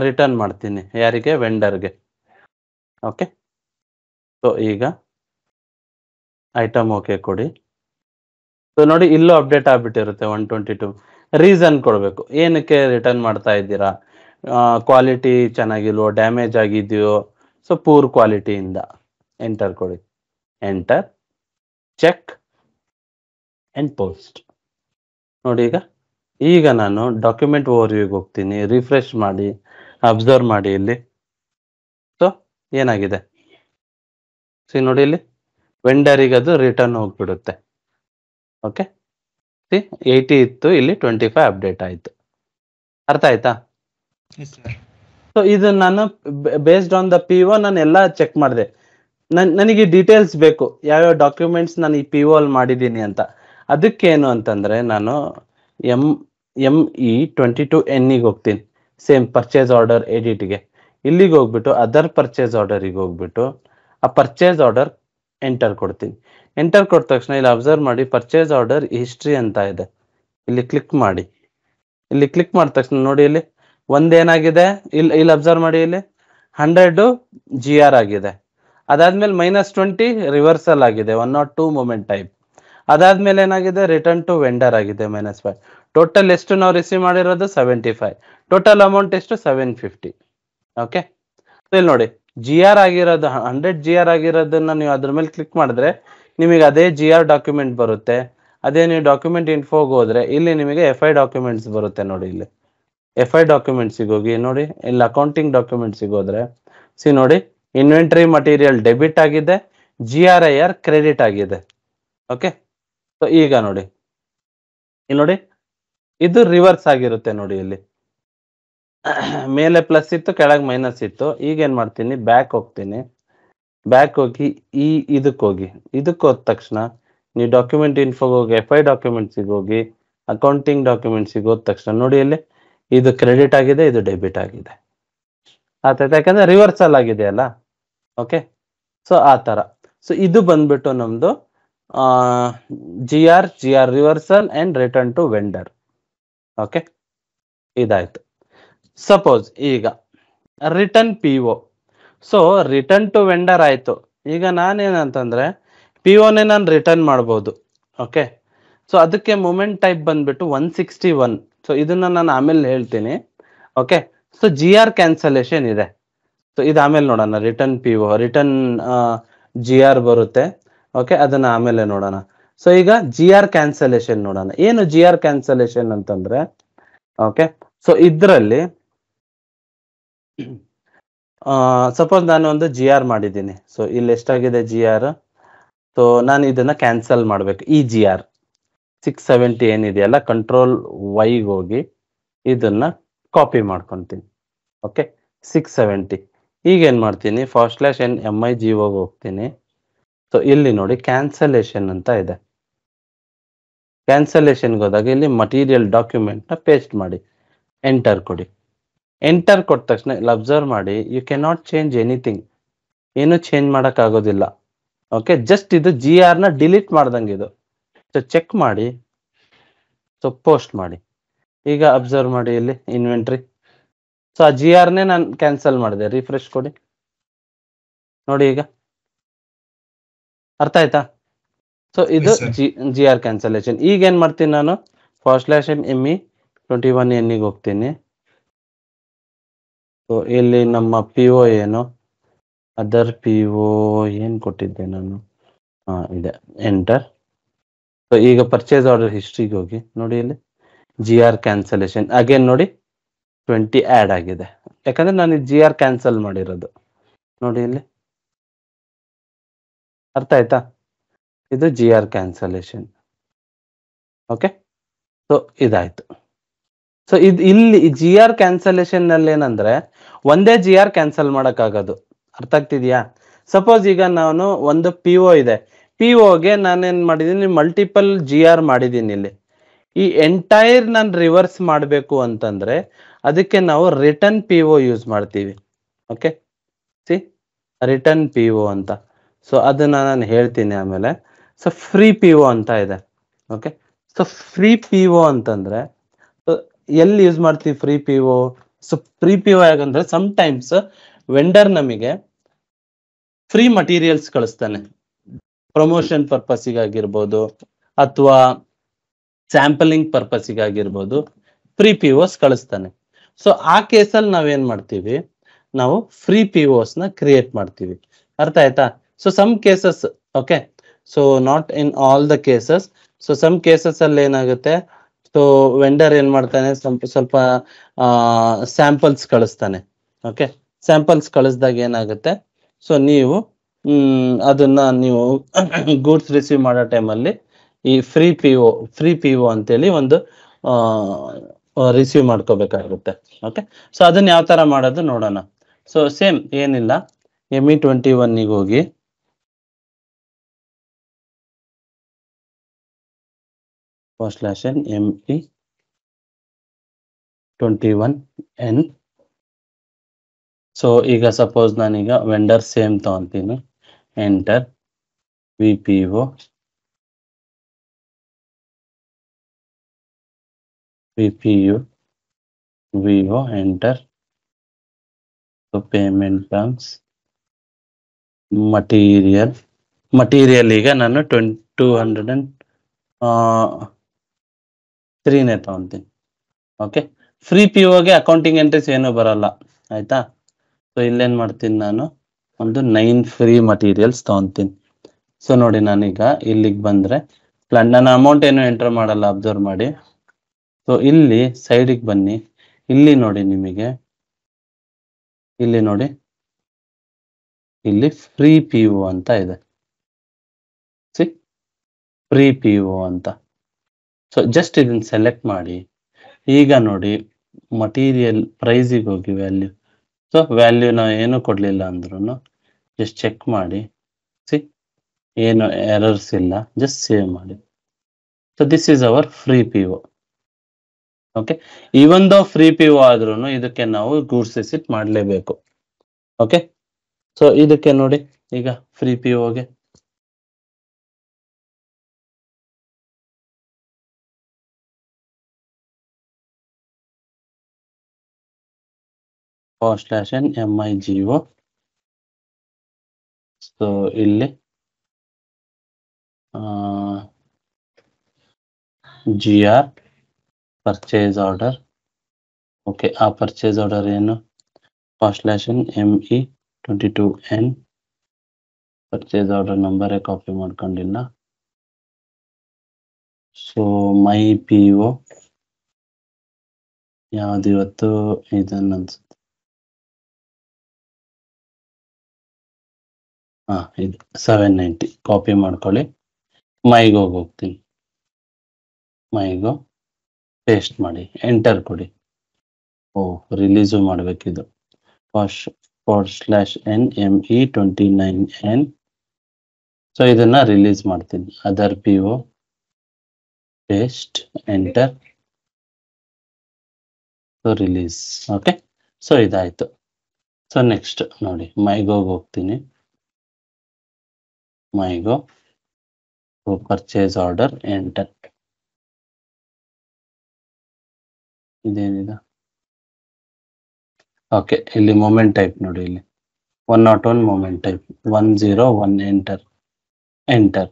ರಿಟರ್ನ್ ಮಾಡ್ತೀನಿ. ಯಾರಿಗೆ? ವೆಂಡರ್ಗೆ. ಓಕೆ, ಸೊ ಈಗ ಐಟಮ್ ಓಕೆ ಕೊಡಿ. ಸೊ ನೋಡಿ ಇಲ್ಲೂ ಅಪ್ಡೇಟ್ ಆಗ್ಬಿಟ್ಟಿರುತ್ತೆ 122. ರೀಸನ್ ಕೊಡಬೇಕು, ಏನಕ್ಕೆ ರಿಟರ್ನ್ ಮಾಡ್ತಾ ಇದ್ದೀರಾ, ಕ್ವಾಲಿಟಿ ಚೆನ್ನಾಗಿಲ್ವೋ, ಡ್ಯಾಮೇಜ್ ಆಗಿದೆಯೋ, ಸೊ ಪೂರ್ ಕ್ವಾಲಿಟಿಯಿಂದ. ಎಂಟರ್ ಕೊಡಿ, ಎಂಟರ್, ಚೆಕ್ ಅಂಡ್ ಪೋಸ್ಟ್. ನೋಡಿ ಈಗ ನಾನು ಡಾಕ್ಯುಮೆಂಟ್ ಓವರ್ವ್ಯೂಗೆ ಹೋಗ್ತೀನಿ, ರಿಫ್ರೆಶ್ ಮಾಡಿ, ಅಬ್ಸರ್ವ್ ಮಾಡಿ ಇಲ್ಲಿ. ಸೊ ಏನಾಗಿದೆ ಸಿ ನೋಡಿ ಇಲ್ಲಿ, ವೆಂಡರಿಗೆ ಅದು ರಿಟರ್ನ್ ಹೋಗ್ಬಿಡುತ್ತೆ. ಓಕೆ, ಸಿ 80 ಇತ್ತು, ಇಲ್ಲಿ 25 ಅಪ್ಡೇಟ್ ಆಯ್ತು. ಅರ್ಥ ಆಯ್ತಾ? ಸೊ ಇದು ನಾನು ಬೇಸ್ಡ್ ಆನ್ ದ PO ನಾನು ಎಲ್ಲ ಚೆಕ್ ಮಾಡಿದೆ. ನನಗೆ ಡೀಟೇಲ್ಸ್ ಬೇಕು, ಯಾವ್ಯಾವ ಡಾಕ್ಯುಮೆಂಟ್ಸ್ ನಾನು ಈ PO ಅಲ್ಲಿ ಮಾಡಿದ್ದೀನಿ ಅಂತ. ಅದಕ್ಕೇನು ಅಂತಂದ್ರೆ ನಾನು ME22Nಗೆ ಹೋಗ್ತೀನಿ, ಸೇಮ್ ಪರ್ಚೇಸ್ ಆರ್ಡರ್ ಎಡಿಟ್ಗೆ. ಇಲ್ಲಿಗೆ ಹೋಗ್ಬಿಟ್ಟು ಅದರ್ ಪರ್ಚೇಸ್ ಆರ್ಡರಿಗೆ ಹೋಗ್ಬಿಟ್ಟು ಆ ಪರ್ಚೇಸ್ ಆರ್ಡರ್ ಎಂಟರ್ ಕೊಡ್ತೀನಿ. ಎಂಟರ್ ಕೊಟ್ಟ ತಕ್ಷಣ ಇಲ್ಲಿ ಅಬ್ಸರ್ವ್ ಮಾಡಿ, ಪರ್ಚೇಸ್ ಆರ್ಡರ್ ಹಿಸ್ಟ್ರಿ ಅಂತ ಇದೆ. ಇಲ್ಲಿ ಕ್ಲಿಕ್ ಮಾಡಿ, ಇಲ್ಲಿ ಕ್ಲಿಕ್ ಮಾಡಿದ ತಕ್ಷಣ ನೋಡಿ ಇಲ್ಲಿ ಒಂದೇನಾಗಿದೆ, ಇಲ್ಲಿ ಅಬ್ಸರ್ವ್ ಮಾಡಿ, ಇಲ್ಲಿ 100 GR ಆಗಿದೆ. ಅದಾದ್ಮೇಲೆ -20 ರಿವರ್ಸಲ್ ಆಗಿದೆ, 102 ಮೂಮೆಂಟ್ ಟೈಪ್. ಅದಾದ್ಮೇಲೆ ಏನಾಗಿದೆ, ರಿಟರ್ನ್ ಟು ವೆಂಡರ್ ಆಗಿದೆ -5. ಟೋಟಲ್ ಎಷ್ಟು ನಾವು ರಿಸೀವ್ ಮಾಡಿರೋದು 75. ಟೋಟಲ್ ಅಮೌಂಟ್ ಎಷ್ಟು 750. ಓಕೆ, ಇಲ್ಲಿ ನೋಡಿ GR ಆಗಿರೋದು 100 GR ಆಗಿರೋದನ್ನ ನೀವು ಅದ್ರ ಮೇಲೆ ಕ್ಲಿಕ್ ಮಾಡಿದ್ರೆ ನಿಮಗೆ ಅದೇ GR ಡಾಕ್ಯುಮೆಂಟ್ ಬರುತ್ತೆ. ಅದೇ ನೀವು ಡಾಕ್ಯುಮೆಂಟ್ ಇನ್ಫೋಗೆ ಹೋದ್ರೆ ಇಲ್ಲಿ ನಿಮಗೆ FI ಡಾಕ್ಯುಮೆಂಟ್ಸ್ ಬರುತ್ತೆ. ನೋಡಿ ಇಲ್ಲಿ FI ಡಾಕ್ಯುಮೆಂಟ್ಸಿಗೆ ಹೋಗಿ ನೋಡಿ, ಇಲ್ಲಿ ಅಕೌಂಟಿಂಗ್ ಡಾಕ್ಯುಮೆಂಟ್ಸಿಗೆ ಹೋದ್ರೆ ಸಿ ನೋಡಿ, ಇನ್ವೆಂಟರಿ ಮಟೀರಿಯಲ್ ಡೆಬಿಟ್ ಆಗಿದೆ, GRIR ಕ್ರೆಡಿಟ್ ಆಗಿದೆ. ಓಕೆ, ಸೊ ಈಗ ನೋಡಿ, ಇಲ್ಲಿ ನೋಡಿ ಇದು ರಿವರ್ಸ್ ಆಗಿರುತ್ತೆ. ನೋಡಿ ಇಲ್ಲಿ ಮೇಲೆ ಪ್ಲಸ್ ಇತ್ತು, ಕೆಳಗೆ ಮೈನಸ್ ಇತ್ತು. ಈಗ ಏನ್ ಮಾಡ್ತೀನಿ, ಬ್ಯಾಕ್ ಹೋಗ್ತೀನಿ. ಬ್ಯಾಕ್ ಹೋಗಿ ಇದಕ್ಕೆ ಹೋಗಿ, ಇದಕ್ಕೆ ಹೋದ ತಕ್ಷಣ ನೀವು ಡಾಕ್ಯುಮೆಂಟ್ ಇನ್ಫೋಗೆ ಹೋಗಿ FI ಡಾಕ್ಯುಮೆಂಟ್ಸಿಗೆ ಹೋಗಿ ಅಕೌಂಟಿಂಗ್ ಡಾಕ್ಯುಮೆಂಟ್ಸಿಗೆ ಹೋದ ತಕ್ಷಣ ನೋಡಿ ಇಲ್ಲಿ ಇದು ಕ್ರೆಡಿಟ್ ಆಗಿದೆ, ಇದು ಡೆಬಿಟ್ ಆಗಿದೆ. ಆಯ್ತಾಯ್ತು, ಯಾಕಂದ್ರೆ ರಿವರ್ಸಲ್ ಆಗಿದೆ ಅಲ್ಲ. ಓಕೆ, ಸೊ ಆ ತರ. ಸೊ ಇದು ಬಂದ್ಬಿಟ್ಟು ನಮ್ದು GR reversal and return to vendor. Okay, ಇದಾಯ್ತು. ಸಪೋಸ್ ಈಗ return PO. So return to vendor ಆಯ್ತು. ಈಗ ನಾನೇನಂತಂದ್ರೆ POನೇ ನಾನು ರಿಟರ್ನ್ ಮಾಡ್ಬೋದು. ಓಕೆ, ಸೊ ಅದಕ್ಕೆ ಮೂಮೆಂಟ್ ಟೈಪ್ ಬಂದ್ಬಿಟ್ಟು 161. ಸೊ ಇದನ್ನ ನಾನು ಆಮೇಲೆ ಹೇಳ್ತೀನಿ. ಓಕೆ, ಸೊ GR ಕ್ಯಾನ್ಸಲೇಷನ್ ಇದೆ. ಸೊ ಇದು ಆಮೇಲೆ ನೋಡೋಣ. ರಿಟರ್ನ್ PO, ರಿಟರ್ನ್ GR ಬರುತ್ತೆ. ಓಕೆ, ಅದನ್ನ ಆಮೇಲೆ ನೋಡೋಣ. ಸೊ ಈಗ GR ಕ್ಯಾನ್ಸಲೇಷನ್ ನೋಡೋಣ. ಏನು GR ಕ್ಯಾನ್ಸಲೇಷನ್ ಅಂತಂದ್ರೆ, ಓಕೆ, ಸೊ ಇದ್ರಲ್ಲಿ ಸಪೋಸ್ ನಾನು ಒಂದು GR ಮಾಡಿದ್ದೀನಿ. ಸೊ ಇಲ್ಲಿ ಎಷ್ಟಾಗಿದೆ GR. ಸೊ ನಾನು ಇದನ್ನ ಕ್ಯಾನ್ಸಲ್ ಮಾಡ್ಬೇಕು. ಈ GR 670 ಏನಿದೆಯಲ್ಲ, ಕಂಟ್ರೋಲ್ Y ಹೋಗಿ ಇದನ್ನ ಕಾಪಿ ಮಾಡ್ಕೊತೀನಿ. ಓಕೆ, 670. ಈಗ ಏನ್ ಮಾಡ್ತೀನಿ, /NMIGO ಹೋಗ್ತೀನಿ. ಸೊ ಇಲ್ಲಿ ನೋಡಿ ಕ್ಯಾನ್ಸಲೇಷನ್ ಅಂತ ಇದೆ. ಕ್ಯಾನ್ಸಲೇಷನ್ಗೆ ಹೋದಾಗ ಇಲ್ಲಿ ಮಟೀರಿಯಲ್ ಡಾಕ್ಯುಮೆಂಟ್ ನ ಪೇಸ್ಟ್ ಮಾಡಿ, ಎಂಟರ್ ಕೊಡಿ. ಎಂಟರ್ ಕೊಟ್ಟ ತಕ್ಷಣ ಇಲ್ಲಿ ಅಬ್ಸರ್ವ್ ಮಾಡಿ, you can not change anything. ಏನು ಚೇಂಜ್ ಮಾಡಕ್ ಆಗೋದಿಲ್ಲ. ಓಕೆ, ಜಸ್ಟ್ ಇದು GR ನ ಡಿಲೀಟ್ ಮಾಡ್ದಂಗೆ ಇದು. ಸೊ ಚೆಕ್ ಮಾಡಿ, ಸೊ ಪೋಸ್ಟ್ ಮಾಡಿ. ಈಗ ಅಬ್ಸರ್ವ್ ಮಾಡಿ ಇಲ್ಲಿ ಇನ್ವೆಂಟ್ರಿ. ಸೊ ಆ GRನೇ ನಾನು ಕ್ಯಾನ್ಸಲ್ ಮಾಡಿದೆ. ರಿಫ್ರೆಶ್ ಕೊಡಿ, ನೋಡಿ ಈಗ ಅರ್ಥ ಆಯ್ತಾ? ಸೊ ಇದು GR ಕ್ಯಾನ್ಸಲೇಷನ್. ಈಗ ಏನ್ ಮಾಡ್ತೀನಿ ನಾನು, /ME21Nಗೆ ಹೋಗ್ತೀನಿ. ಸೊ ಇಲ್ಲಿ ನಮ್ಮ PO ಏನು, ಅದರ್ PO ಏನ್ ಕೊಟ್ಟಿದ್ದೆ ನಾನು, ಇದೆ, ಎಂಟರ್. ಸೊ ಈಗ ಪರ್ಚೇಸ್ ಆರ್ಡರ್ ಹಿಸ್ಟ್ರಿಗೆ ಹೋಗಿ ನೋಡಿ, ಇಲ್ಲಿ GR ಕ್ಯಾನ್ಸಲೇಷನ್ ಅಗೇನ್ ನೋಡಿ 20 ಆಡ್ ಆಗಿದೆ. ಯಾಕಂದ್ರೆ ನಾನು GR ಕ್ಯಾನ್ಸಲ್ ಮಾಡಿರೋದು. ನೋಡಿ ಇಲ್ಲಿ ಅರ್ಥ ಆಯ್ತಾ? ಇದು GR ಕ್ಯಾನ್ಸಲೇಷನ್. ಓಕೆ, ಸೊ ಇದಾಯ್ತು. ಸೊ ಇಲ್ಲಿ GR ಕ್ಯಾನ್ಸಲೇಷನ್ ನಲ್ಲಿ ಏನಂದ್ರೆ ಒಂದೇ GR ಕ್ಯಾನ್ಸಲ್ ಮಾಡಕ್ ಆಗೋದು. ಅರ್ಥ ಆಗ್ತಿದ್ಯಾ? ಸಪೋಸ್ ಈಗ ನಾನು ಒಂದು PO ಇದೆ, POಗೆ ನಾನೇನ್ ಮಾಡಿದೀನಿ, ಮಲ್ಟಿಪಲ್ GR ಮಾಡಿದೀನಿ. ಇಲ್ಲಿ ಈ ಎಂಟೈರ್ ನಾನು ರಿವರ್ಸ್ ಮಾಡಬೇಕು ಅಂತಂದ್ರೆ ಅದಕ್ಕೆ ನಾವು ರಿಟರ್ನ್ PO ಯೂಸ್ ಮಾಡ್ತೀವಿ. ಓಕೆ, ಸಿ ರಿಟರ್ನ್ PO ಅಂತ. ಸೊ ಅದನ್ನ ನಾನು ಹೇಳ್ತೀನಿ ಆಮೇಲೆ. ಸೊ ಫ್ರೀ ಪಿ ಒ ಅಂತ ಇದೆ. ಓಕೆ, ಸೊ ಫ್ರೀ ಪಿ ಒ ಅಂತಂದ್ರೆ ಎಲ್ಲಿ ಯೂಸ್ ಮಾಡ್ತೀವಿ ಫ್ರೀ ಪಿ ಒ? ಸೊ ಫ್ರೀ ಪಿ ಒ ಯಾಕಂದ್ರೆ ಸಮ್ ಟೈಮ್ಸ್ ವೆಂಡರ್ ನಮಗೆ ಫ್ರೀ ಮಟೀರಿಯಲ್ಸ್ ಕಳಿಸ್ತಾನೆ, ಪ್ರಮೋಷನ್ ಪರ್ಪಸ್ಸಿಗಾಗಿರ್ಬೋದು ಅಥವಾ ಸ್ಯಾಂಪಲಿಂಗ್ ಪರ್ಪಸ್ಸಿಗಾಗಿರ್ಬೋದು ಫ್ರೀ ಪಿ ಒಸ್ ಕಳಿಸ್ತಾನೆ. ಸೊ ಆ ಕೇಸಲ್ಲಿ ನಾವೇನ್ ಮಾಡ್ತೀವಿ, ನಾವು ಫ್ರೀ ಪಿ ಒಸ್ ನ ಕ್ರಿಯೇಟ್ ಮಾಡ್ತೀವಿ. ಅರ್ಥ ಆಯ್ತಾ? So some cases, okay, so not in all the cases. So some cases ಅಲ್ಲಿ ಏನಾಗುತ್ತೆ, ಸೊ ವೆಂಡರ್ ಏನ್ ಮಾಡ್ತಾನೆ, ಸ್ವಲ್ಪ ಸ್ಯಾಂಪಲ್ಸ್ ಕಳಿಸ್ತಾನೆ. ಓಕೆ, ಸ್ಯಾಂಪಲ್ಸ್ ಕಳಿಸ್ದಾಗ ಏನಾಗುತ್ತೆ, ಸೊ ನೀವು ಅದನ್ನ ನೀವು ಗೂಡ್ಸ್ ರಿಸೀವ್ ಮಾಡೋ ಟೈಮಲ್ಲಿ ಈ ಫ್ರೀ ಪಿ ಒ ಅಂತೇಳಿ ಒಂದು ರಿಸೀವ್ ಮಾಡ್ಕೋಬೇಕಾಗುತ್ತೆ. ಓಕೆ, ಸೊ ಅದನ್ನ ಯಾವ ತರ ಮಾಡೋದು ನೋಡೋಣ. ಸೊ ಸೇಮ್ ಏನಿಲ್ಲ, ME21 ಹೋಗಿ /ME21N. ಸೊ ಈಗ ಸಪೋಸ್ ನಾನೀಗ ವೆಂಡರ್ ಸೇಮ್ ತಗೊಂತೀನಿ, enter VPO VPU VO, enter. So payment terms, material ಈಗ ನಾನು 203ನೇ ತಗೊಂತೀನಿ. ಓಕೆ, ಫ್ರೀ ಪಿ ಒಗೆ ಅಕೌಂಟಿಂಗ್ ಎಂಟ್ರೀಸ್ ಏನು ಬರಲ್ಲ, ಆಯ್ತಾ? ಸೊ ಇಲ್ಲೇನ್ ಮಾಡ್ತೀನಿ, ನಾನು ಒಂದು 9 ಫ್ರೀ ಮಟೀರಿಯಲ್ಸ್ ತಗೊಂತೀನಿ. ಸೊ ನೋಡಿ ನಾನೀಗ ಇಲ್ಲಿಗೆ ಬಂದ್ರೆ ನನ್ನ ಅಮೌಂಟ್ ಏನು ಎಂಟರ್ ಮಾಡಲ್ಲ, ಅಬ್ಸರ್ವ್ ಮಾಡಿ. ಸೊ ಇಲ್ಲಿ ಸೈಡಿಗೆ ಬನ್ನಿ, ಇಲ್ಲಿ ನೋಡಿ, ನಿಮಗೆ ಇಲ್ಲಿ ನೋಡಿ, ಇಲ್ಲಿ ಫ್ರೀ ಪಿ ಒ ಅಂತ ಇದೆ, ಫ್ರೀ ಪಿ ಒ ಅಂತ. ಸೊ ಜಸ್ಟ್ ಇದನ್ನ ಸೆಲೆಕ್ಟ್ ಮಾಡಿ. ಈಗ ನೋಡಿ ಮಟೀರಿಯಲ್ ಪ್ರೈಸಿಗೆ ಹೋಗಿ ವ್ಯಾಲ್ಯೂ. ಸೊ ವ್ಯಾಲ್ಯೂ ನಾವು ಏನು ಕೊಡ್ಲಿಲ್ಲ ಅಂದ್ರೂ ಜಸ್ಟ್ ಚೆಕ್ ಮಾಡಿ, ಏನು ಎರರ್ಸ್ ಇಲ್ಲ, ಜಸ್ಟ್ ಸೇವ್ ಮಾಡಿ. So this is our free P O. Okay, even though free P ಒ ಆದ್ರೂ ಇದಕ್ಕೆ ನಾವು ಗೂಡ್ಸ್ ರಿಸಿಪ್ಟ್ ಮಾಡಲೇಬೇಕು. ಓಕೆ, ಸೊ ಇದಕ್ಕೆ ನೋಡಿ, ಈಗ ಫ್ರೀ ಪಿ ಒಗೆ /MIGO. ಸೊ ಇಲ್ಲಿ GR ಪರ್ಚೇಸ್ ಆರ್ಡರ್. ಓಕೆ, ಆ ಪರ್ಚೇಸ್ ಆರ್ಡರ್ ಏನು, /ME22N. ಪರ್ಚೇಸ್ ಆರ್ಡರ್ ನಂಬರೇ ಕಾಪಿ ಮಾಡ್ಕೊಂಡಿಲ್ಲ. ಸೊ ಮೈ ಪಿ ಒ ಯಾವ್ದು ಇವತ್ತು, ಇದನ್ನ ಅನ್ಸುತ್ತೆ, ಇದು 790 ಕಾಪಿ ಮಾಡ್ಕೊಳ್ಳಿ. ಮೈಗೋ ಹೋಗ್ತೀನಿ, ಮೈಗೋ ಪೇಸ್ಟ್ ಮಾಡಿ, ಎಂಟರ್ ಕೊಡಿ. ರಿಲೀಸು ಮಾಡ್ಬೇಕಿದು, /NME29N. ಸೊ ಇದನ್ನ ರಿಲೀಸ್ ಮಾಡ್ತೀನಿ, other P O paste, enter. So release. Okay, so ಇದಾಯ್ತು. ಸೊ ನೆಕ್ಸ್ಟ್ ನೋಡಿ, ಮೈಗೋಗೆ ಹೋಗ್ತೀನಿ, ಮೈಗೋ ಪರ್ಚೇಸ್ ಆರ್ಡರ್, ಎಂಟರ್. ಇದೇನಿದೆ, ಓಕೆ, ಇಲ್ಲಿ ಮೊಮೆಂಟ್ ಟೈಪ್ ನೋಡಿ, ಇಲ್ಲಿ 101 ಮೊಮೆಂಟ್ ಟೈಪ್ 101, ಎಂಟರ್.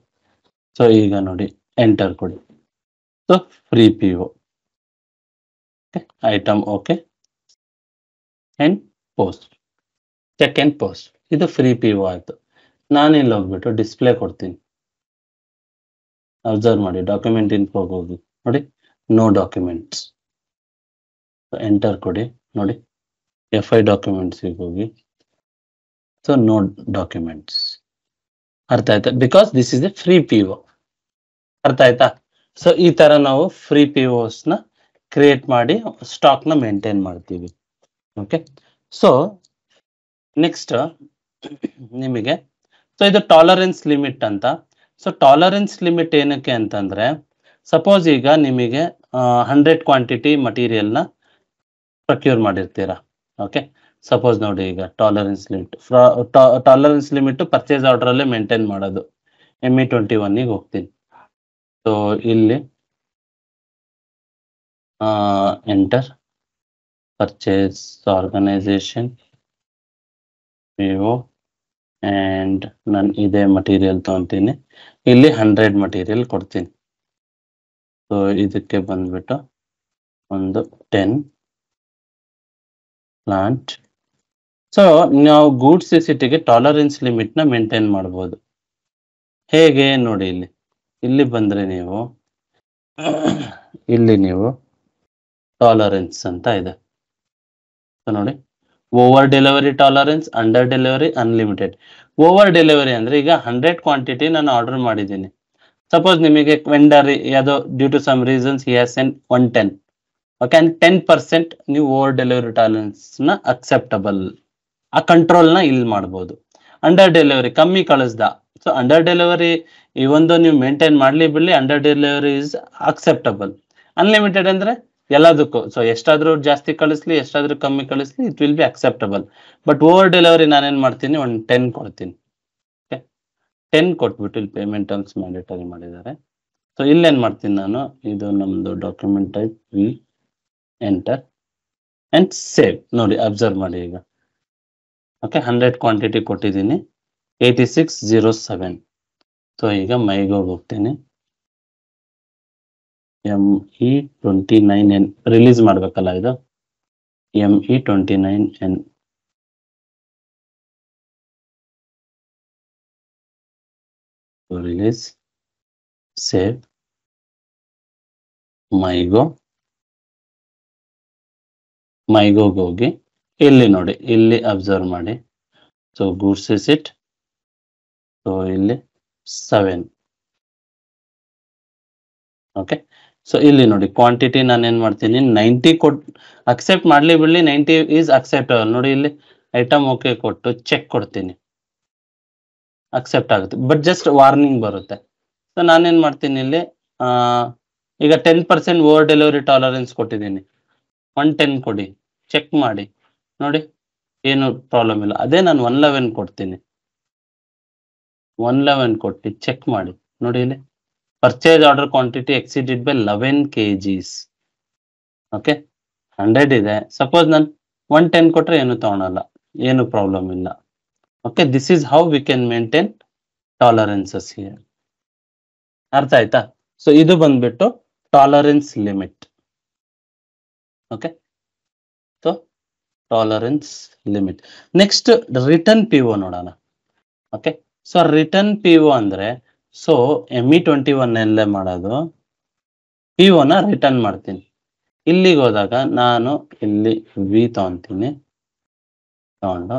ಸೊ ಈಗ ನೋಡಿ, ಎಂಟರ್ ಕೊಡಿ. So free P O item. Okay, and post, check and post, ಇದು ಫ್ರೀ ಪಿ ಒ ಆಯ್ತು. ನಾನಿಲ್ಲಿ ಹೋಗ್ಬಿಟ್ಟು ಡಿಸ್ಪ್ಲೇ ಕೊಡ್ತೀನಿ, ಅಬ್ಸರ್ವ್ ಮಾಡಿ, ಡಾಕ್ಯುಮೆಂಟ್ ಇನ್ಫೋಗೆ ಹೋಗಿ ನೋಡಿ, ನೋ ಡಾಕ್ಯುಮೆಂಟ್ಸ್, ಎಂಟರ್ ಕೊಡಿ. ನೋಡಿ FI ಡಾಕ್ಯುಮೆಂಟ್ಸಿಗೆ ಹೋಗಿ, ಸೊ ನೋ ಡಾಕ್ಯುಮೆಂಟ್ಸ್. ಅರ್ಥ ಆಯ್ತಾ? Because this is a free P O. ಅರ್ಥ ಆಯ್ತಾ? ಸೊ ಈ ತರ ನಾವು ಫ್ರೀ ಪಿ ಒಸ್ ನ ಕ್ರಿಯೇಟ್ ಮಾಡಿ ಸ್ಟಾಕ್ ನ ಮೇಂಟೈನ್ ಮಾಡ್ತೀವಿ. ಓಕೆ, ಸೊ ನೆಕ್ಸ್ಟ್ ನಿಮಗೆ, ಸೊ ಇದು ಟಾಲರೆನ್ಸ್ ಲಿಮಿಟ್ ಅಂತ. ಸೊ ಟಾಲರೆನ್ಸ್ ಲಿಮಿಟ್ ಏನಕ್ಕೆ ಅಂತಂದ್ರೆ, ಸಪೋಸ್ ಈಗ ನಿಮಗೆ 100 ಕ್ವಾಂಟಿಟಿ ಮಟೀರಿಯಲ್ ನ ಪ್ರೊಕ್ಯೂರ್ ಮಾಡಿರ್ತೀರಾ. ಓಕೆ, ಸಪೋಸ್ ನೋಡಿ ಈಗ tolerance limit tolerance limit purchase order ಅಲ್ಲೇ ಮೇಂಟೈನ್ ಮಾಡೋದು. ME21 ಗೆ ಹೋಗ್ತೀನಿ. ಸೊ ಇಲ್ಲಿ ಎಂಟರ್ ಪರ್ಚೇಸ್ ಆರ್ಗನೈಸೇಷನ್ ವಿವೋ ಅಂಡ್ ನಾನು ಇದೇ ಮಟೀರಿಯಲ್ ತಗೊಂತೀನಿ. ಇಲ್ಲಿ 100 ಮಟೀರಿಯಲ್ ಕೊಡ್ತೀನಿ. ಸೊ ಇದಕ್ಕೆ ಬಂದ್ಬಿಟ್ಟು ಒಂದು 10 ಪ್ಲಾಂಟ್. ಸೊ ನಾವು ಗೂಡ್ಸ್ ಸಿಟಿಗೆ ಟಾಲರೆನ್ಸ್ ಲಿಮಿಟ್ ನ ಮೇಂಟೈನ್ ಮಾಡ್ಬೋದು. ಹೇಗೆ ನೋಡಿ, ಇಲ್ಲಿ ಬಂದ್ರೆ ನೀವು ಇಲ್ಲಿ ನೀವು ಟಾಲರೆನ್ಸ್ ಅಂತ ಇದೆ. ಸೊ ನೋಡಿ, over delivery tolerance, under delivery, unlimited. Over delivery ಅಂದ್ರೆ ಈಗ 100 ಕ್ವಾಂಟಿಟಿ ನಾನು ಆರ್ಡರ್ ಮಾಡಿದ್ದೀನಿ. ಸಪೋಸ್ ನಿಮಗೆ ವೆಂಡರ್ ಯಾವುದೋ due to some reasons he has sent 110. Okay, ಅಂದ್ರೆ 10% ನೀವು ಓವರ್ ಡೆಲಿವರಿ ಟಾಲರೆನ್ಸ್ ನ ಅಕ್ಸೆಪ್ಟಬಲ್, ಆ ಕಂಟ್ರೋಲ್ ನ ಇಲ್ಲಿ ಮಾಡ್ಬೋದು. ಅಂಡರ್ ಡೆಲಿವರಿ ಕಮ್ಮಿ ಕಳಿಸ್ದ, ಸೊ ಅಂಡರ್ ಡೆಲಿವರಿ ಈ ಒಂದು ನೀವು ಮೇಂಟೈನ್ ಮಾಡ್ಲಿ ಬಿಡ್ಲಿ, under delivery is acceptable. Unlimited ಅಂದ್ರೆ ಎಲ್ಲದಕ್ಕೂ, ಸೊ ಎಷ್ಟಾದ್ರೂ ಜಾಸ್ತಿ ಕಳಿಸ್ಲಿ ಎಷ್ಟಾದ್ರೂ ಕಮ್ಮಿ ಕಳಿಸ್ಲಿ it will be acceptable. But over delivery ನಾನೇನ್ ಮಾಡ್ತೀನಿ, ಒಂದು 10 ಕೊಡ್ತೀನಿ. ಓಕೆ, 10 ಕೊಟ್ಬಿಟ್ಟು ಇಲ್ಲಿ ಪೇಮೆಂಟ್ ಟರ್ಮ್ಸ್ ಮ್ಯಾಂಡೇಟರಿ ಮಾಡಿದ್ದಾರೆ. ಸೊ ಇಲ್ಲೇನ್ ಮಾಡ್ತೀನಿ ನಾನು, ಇದು ನಮ್ದು document type V enter and save. ನೋಡಿ ಅಬ್ಸರ್ವ್ ಮಾಡಿ ಈಗ. ಓಕೆ, 100 ಕ್ವಾಂಟಿಟಿ ಕೊಟ್ಟಿದ್ದೀನಿ, 8607. ಸೊ ಈಗ ಮೈಗೆ ಹೋಗ್ತೀನಿ, ME29N ರಿಲೀಸ್ ಮಾಡ್ಬೇಕಲ್ಲ ಇದು, ME29N. ರಿಲೀಸ್, ಸೇವ್, ಮೈಗೋಗೆ ಹೋಗಿ ಇಲ್ಲಿ ನೋಡಿ, ಇಲ್ಲಿ ಅಬ್ಸರ್ವ್ ಮಾಡಿ. So goods is it, so ಇಲ್ಲಿ 7. ಓಕೆ, ಸೊ ಇಲ್ಲಿ ನೋಡಿ ಕ್ವಾಂಟಿಟಿ ನಾನು ಏನ್ ಮಾಡ್ತೀನಿ, 90 ಅಕ್ಸೆಪ್ಟ್ ಮಾಡ್ಲಿ ಬಿಡ್ಲಿ, 90 ಈಸ್ ಅಕ್ಸೆಪ್ಟಬಲ್. ನೋಡಿ ಇಲ್ಲಿ ಐಟಮ್ ಓಕೆ ಕೊಟ್ಟು ಚೆಕ್ ಕೊಡ್ತೀನಿ, ಅಕ್ಸೆಪ್ಟ್ ಆಗುತ್ತೆ. ಬಟ್ ಜಸ್ಟ್ ವಾರ್ನಿಂಗ್ ಬರುತ್ತೆ. ಸೊ ನಾನೇನ್ ಮಾಡ್ತೀನಿ ಇಲ್ಲಿ, ಈಗ 10% ಓವರ್ ಡೆಲಿವರಿ ಟಾಲರೆನ್ಸ್ ಕೊಟ್ಟಿದ್ದೀನಿ, 110 ಕೊಡಿ, ಚೆಕ್ ಮಾಡಿ ನೋಡಿ ಏನು ಪ್ರಾಬ್ಲಮ್ ಇಲ್ಲ. ಅದೇ ನಾನು 111 ಕೊಡ್ತೀನಿ, 111 ಕೊಟ್ಟು ಚೆಕ್ ಮಾಡಿ ನೋಡಿ, ಇಲ್ಲಿ purchase order quantity exceeded by 11 kgs. Okay, 100 ಇದೆ. ಸಪೋಸ್ ನಾನು 110 ಕೊಟ್ರೆ ಏನು ತಗೊಳಲ್ಲ, ಏನು ಪ್ರಾಬ್ಲಮ್ ಇಲ್ಲ. Okay, this is how we can maintain tolerances here. ಅರ್ಥ ಆಯ್ತಾ? ಸೊ ಇದು ಬಂದ್ಬಿಟ್ಟು tolerance limit. Okay, so tolerance limit. Next return PO ನೋಡೋಣ. ಓಕೆ, ಸೊ ರಿಟರ್ನ್ PO ಅಂದ್ರೆ, ಸೊ ME21 ಅಲ್ಲೇ ಮಾಡೋದು, PO ನ ರಿಟರ್ನ್ ಮಾಡ್ತೀನಿ. ಇಲ್ಲಿಗೆ ಹೋದಾಗ ನಾನು ಇಲ್ಲಿ ವಿ ತಗೊಂತೀನಿ, ತಗೊಂಡು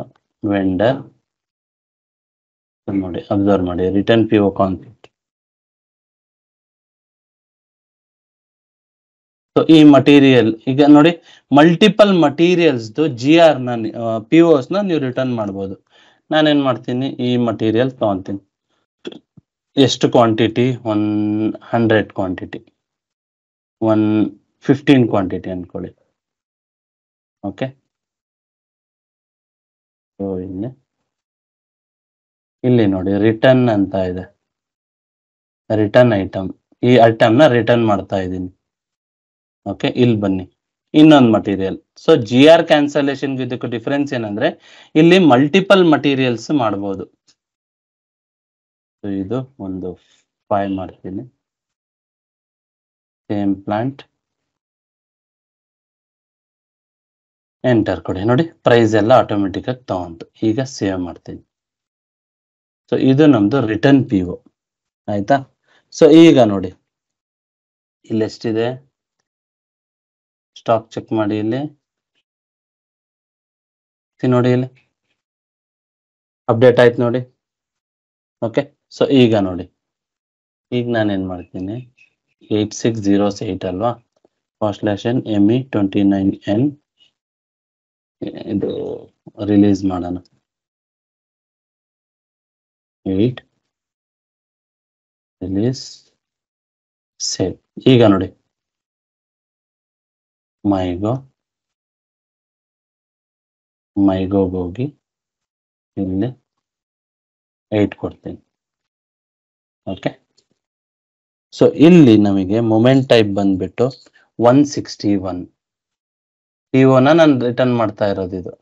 ವೆಂಡರ್ ನೋಡಿ ಅಬ್ಸರ್ವ್ ಮಾಡಿ, ರಿಟರ್ನ್ PO ಕಾನ್ಸೆಪ್ಟ್. ಸೊ ಈ ಮಟೀರಿಯಲ್ ಈಗ ನೋಡಿ, ಮಲ್ಟಿಪಲ್ ಮಟೀರಿಯಲ್ಸ್ GR ನ POs ನ ನೀವು ರಿಟರ್ನ್ ಮಾಡ್ಬೋದು. ನಾನೇನ್ ಮಾಡ್ತೀನಿ, ಈ ಮಟೀರಿಯಲ್ ತಗೊಂತೀನಿ. ಎಷ್ಟು ಕ್ವಾಂಟಿಟಿ, 100 ಕ್ವಾಂಟಿಟಿ, 115 ಕ್ವಾಂಟಿಟಿ ಅನ್ಕೊಳ್ಳಿ. ಓಕೆ, ಸೊ ಇಲ್ಲಿ ನೋಡಿ ರಿಟರ್ನ್ ಅಂತ ಇದೆ, ರಿಟರ್ನ್ ಐಟಮ್. ಈ ಐಟಮ್ ನ ರಿಟರ್ನ್ ಮಾಡ್ತಾ ಇದ್ದೀನಿ. ಓಕೆ, ಇಲ್ಲಿ ಬನ್ನಿ, ಇನ್ನೊಂದು ಮಟೀರಿಯಲ್. ಸೊ GR ಕ್ಯಾನ್ಸಲೇಷನ್ ಇದಕ್ಕೂ ಡಿಫರೆನ್ಸ್ ಏನಂದ್ರೆ, ಇಲ್ಲಿ ಮಲ್ಟಿಪಲ್ ಮಟೀರಿಯಲ್ಸ್ ಮಾಡ್ಬೋದು. ಇದು ಒಂದು 5 ಮಾಡ್ತೀನಿ, ಸೇಮ್ ಪ್ಲಾಂಟ್, ಎಂಟರ್ ಕೊಡಿ. ನೋಡಿ ಪ್ರೈಸ್ ಎಲ್ಲ ಆಟೋಮೆಟಿಕ್ ಆಗಿ ತಗೊಂತು. ಈಗ ಸೇವ್ ಮಾಡ್ತೀನಿ. ಸೊ ಇದು ನಮ್ದು ರಿಟರ್ನ್ PO ಆಯ್ತಾ. ಸೊ ಈಗ ನೋಡಿ ಇಲ್ಲಿ ಎಷ್ಟಿದೆ, ಸ್ಟಾಕ್ ಚೆಕ್ ಮಾಡಿ, ಇಲ್ಲಿ ನೋಡಿ, ಇಲ್ಲಿ ಅಪ್ಡೇಟ್ ಆಯ್ತು ನೋಡಿ. ಓಕೆ, ಸೊ ಈಗ ನೋಡಿ, ಈಗ ನಾನೇನ್ ಮಾಡ್ತೀನಿ, 8608 ಅಲ್ವಾ, /ME29N ಇದು ರಿಲೀಸ್ ಮಾಡೋಣ. 8 ರಿಲೀಸ್, ಸೇವ್. ಈಗ ನೋಡಿ ಮೈಗೋ ಮೈಗೋಗೆ ಹೋಗಿ ಇಲ್ಲಿ 8 ಕೊಡ್ತೀನಿ. ಓಕೆ, ಸೊ ಇಲ್ಲಿ ನಮಗೆ ಮೊಮೆಂಟ್ ಟೈಪ್ ಬಂದ್ಬಿಟ್ಟು 161 PO ನಾನು ರಿಟರ್ನ್ ಮಾಡ್ತಾ ಇರೋದು ಇದು.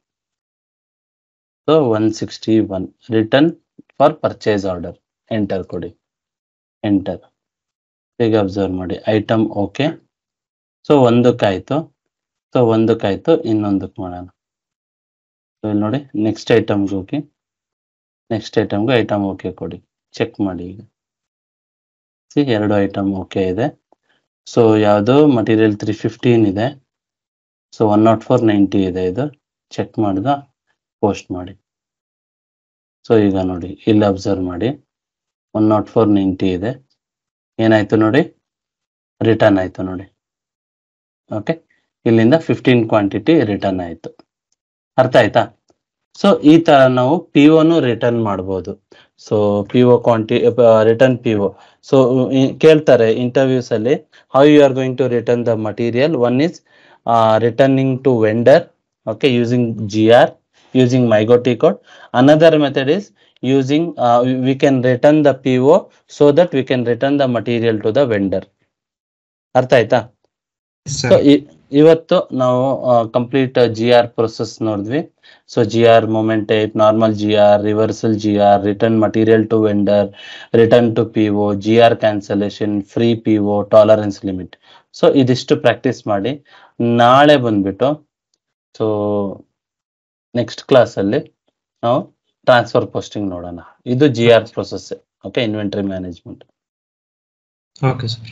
So 161 return for purchase order. Enter ಕೊಡಿ, ಎಂಟರ್. ಈಗ ಅಬ್ಸರ್ವ್ ಮಾಡಿ ಐಟಮ್ ಓಕೆ. ಸೊ ಒಂದಕ್ಕಾಯ್ತು, ಇನ್ನೊಂದಕ್ಕೆ ಮಾಡೋಣ. ಸೊ ಇಲ್ಲಿ ನೋಡಿ ನೆಕ್ಸ್ಟ್ ಐಟಮ್ಗೆ ಹೋಗಿ, ನೆಕ್ಸ್ಟ್ ಐಟಮ್ಗೆ ಐಟಮ್ ಓಕೆ ಕೊಡಿ, ಚೆಕ್ ಮಾಡಿ. ಈಗ ಎರಡು ಐಟಮ್ ಓಕೆ ಇದೆ. ಸೊ ಯಾವುದು ಮಟೀರಿಯಲ್ 315 ಇದೆ. ಸೊ 104.90 ಇದೆ. ಇದು ಚೆಕ್ ಮಾಡ್ದ, ಪೋಸ್ಟ್ ಮಾಡಿ. ಸೊ ಈಗ ನೋಡಿ ಇಲ್ಲಿ ಅಬ್ಸರ್ವ್ ಮಾಡಿ 104.90 ಇದೆ. ಏನಾಯ್ತು ನೋಡಿ, ರಿಟರ್ನ್ ಆಯ್ತು ನೋಡಿ. ಓಕೆ, ಇಲ್ಲಿಂದ 15 ಕ್ವಾಂಟಿಟಿ ರಿಟರ್ನ್ ಆಯ್ತು. ಅರ್ಥ ಆಯ್ತಾ? ಸೊ ಈ ತರ ನಾವು POನು ರಿಟರ್ನ್ ಮಾಡ್ಬೋದು. So PO return PO. So ಕೇಳ್ತಾರೆ ಇಂಟರ್ವ್ಯೂಸ್ ಅಲ್ಲಿ, how you are going to return the material. One is returning to vendor, okay, using GR, using MyGo code. Another method is using we can return the PO so that we can return the material to the vendor. ಅರ್ಥ ಆಯ್ತಾ? So ಇವತ್ತು ನಾವು complete GR process ನೋಡಿದ್ವಿ. So GR movement type, normal GR, reversal GR, return material to vendor, return to PO, GR cancellation, free PO, tolerance limit. So ಇದಿಷ್ಟು practice ಮಾಡಿ. ನಾಳೆ ಬಂದ್ಬಿಟ್ಟು so next class ಅಲ್ಲಿ ನಾವು ಟ್ರಾನ್ಸ್ಫರ್ ಪೋಸ್ಟಿಂಗ್ ನೋಡೋಣ. ಇದು GR process. Okay, inventory management. Okay sir.